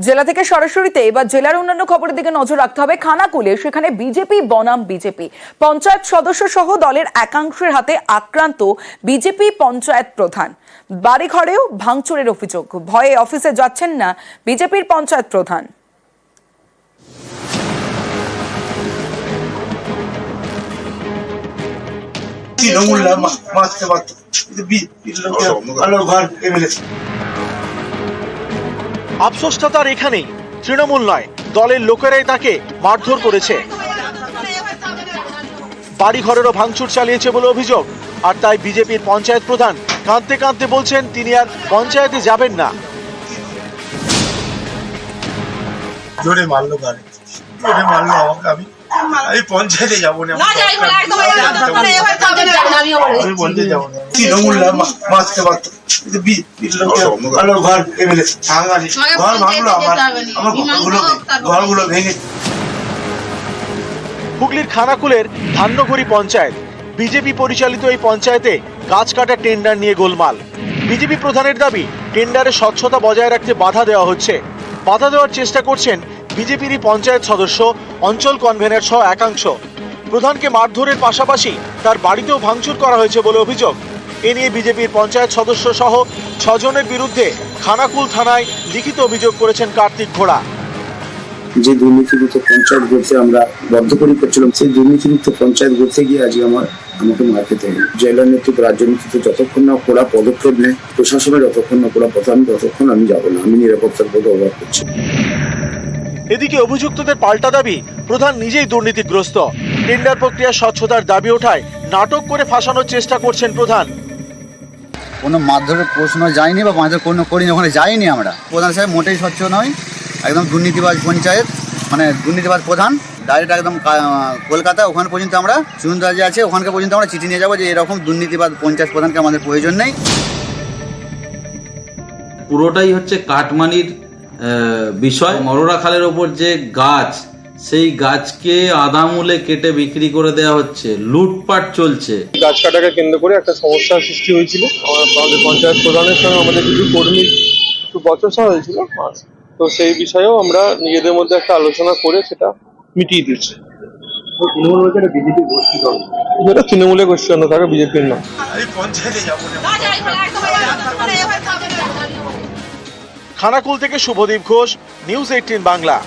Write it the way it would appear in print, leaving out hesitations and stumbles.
জেলা থেকে সরাসরিতে এবার জেলার অন্যান্য খবরের দিকে নজর রাখতে হবে। খানাকুলে সেখানে বিজেপি বনাম বিজেপি পঞ্চায়েত সদস্য সহ দলের একাংশের হাতে আক্রান্ত বিজেপি পঞ্চায়েত প্রধান। বাড়িঘরেও ভাঙচুরের অভিযোগ, ভয়ে অফিসে যাচ্ছেন না বিজেপির পঞ্চায়েত প্রধান। আফসোসটা তার এখানেই, তৃণমূল নয় দলের লোকেরাই তাকে মারধর করেছে, বাড়ি ঘরেরও ভাঙচুর চালিয়েছে বলে অভিযোগ। আর তাই বিজেপির পঞ্চায়েত প্রধান কাঁদতে কাঁদতে বলছেন তিনি আর পঞ্চায়েতে যাবেন না। জোরে মারলো গাড়ি, জোরে মারলো আমাকে, আমি পঞ্চায়েতে যাবো না, আমি পঞ্চায়েতে যাবো না। তৃণমূল মারতে পারত, ঘর এমএলএ ঘর ভাঙলো, আমার ঘরগুলো ভেঙে। হুগলির খানাকুলের ধান্যঘড়ি পঞ্চায়েত, বিজেপি পরিচালিত এই পঞ্চায়েতে গাছ কাটা টেন্ডার নিয়ে গোলমাল। বিজেপি প্রধানের দাবি টেন্ডারে স্বচ্ছতা বজায় রাখতে বাধা দেওয়া হচ্ছে। বাধা দেওয়ার চেষ্টা করছেন বিজেপিরই পঞ্চায়েত সদস্য, অঞ্চল কনভেনর সহ একাংশ। প্রধানকে মারধরের পাশাপাশি তার বাড়িতেও ভাঙচুর করা হয়েছে বলে অভিযোগ। এ নিয়ে বিজেপির পঞ্চায়েত সদস্য সহ 6 জনের বিরুদ্ধে খানাকুল থানায় লিখিত অভিযোগ করেছেন কার্তিক ঘোড়া। যে দুর্নীতিযুক্ত পঞ্চায়েত গড়তে আমরা বদ্ধপরিকর ছিলাম, সেই দুর্নীতিযুক্ত পঞ্চায়েত গড়তে গিয়ে আজকে আমাকে মার খেতে হবে। জেলার নেতৃত্ব, রাজ্য নেতৃত্ব যতক্ষণ না কড়া পদক্ষেপ নেয়, প্রশাসনের যতক্ষণ না কড়া পথ, আমি ততক্ষণ আমি যাবো না। আমি নিরাপত্তার পথে অভাব করছি। এদিকে অভিযুক্তদের পাল্টা দাবি প্রধান নিজেই দুর্নীতিগ্রস্ত। টেন্ডার প্রক্রিয়া স্বচ্ছতার দাবি ওঠায় নাটক করে ফাঁসানোর চেষ্টা করছেন প্রধান। কোনো মারধরের প্রশ্ন যায়নি বা মারধর কোনো করিনি, ওখানে যাইনি আমরা। প্রধান সাহেব মোটেই স্বচ্ছ নয়, একদম দুর্নীতিবাজ পঞ্চায়েত, মানে দুর্নীতিবাজ প্রধান। ডাইরেক্ট একদম কলকাতা, ওখানে পর্যন্ত আমরা চুনদা যে আছে ওখানকে পর্যন্ত আমরা চিঠি নিয়ে যাবো যে এরকম দুর্নীতিবাজ পঞ্চায়েত প্রধানকে আমাদের প্রয়োজন নেই। পুরোটাই হচ্ছে কাটমানির বিষয়। মরোরা খালের ওপর যে গাছ, সেই গাছকে আদামূলে কেটে বিক্রি করে দেওয়া হচ্ছে, লুটপাট চলছে। গাছ কাটাকে কেন্দ্র করে একটা সমস্যার সৃষ্টি হয়েছিল। আমাদের পঞ্চায়েত প্রধানের সঙ্গে আমাদের কিছু কর্মীর একটু বচসা হয়েছিল, তো সেই বিষয়েও আমরা নিজেদের মধ্যে একটা আলোচনা করে সেটা মিটিয়ে দিচ্ছি। যেটা তৃণমূলের গোষ্ঠী থাকে, বিজেপির না। আমি পঞ্চায়েতে যাবো না। খানাকুল থেকে শুভদীপ ঘোষ, নিউজ 18 বাংলা।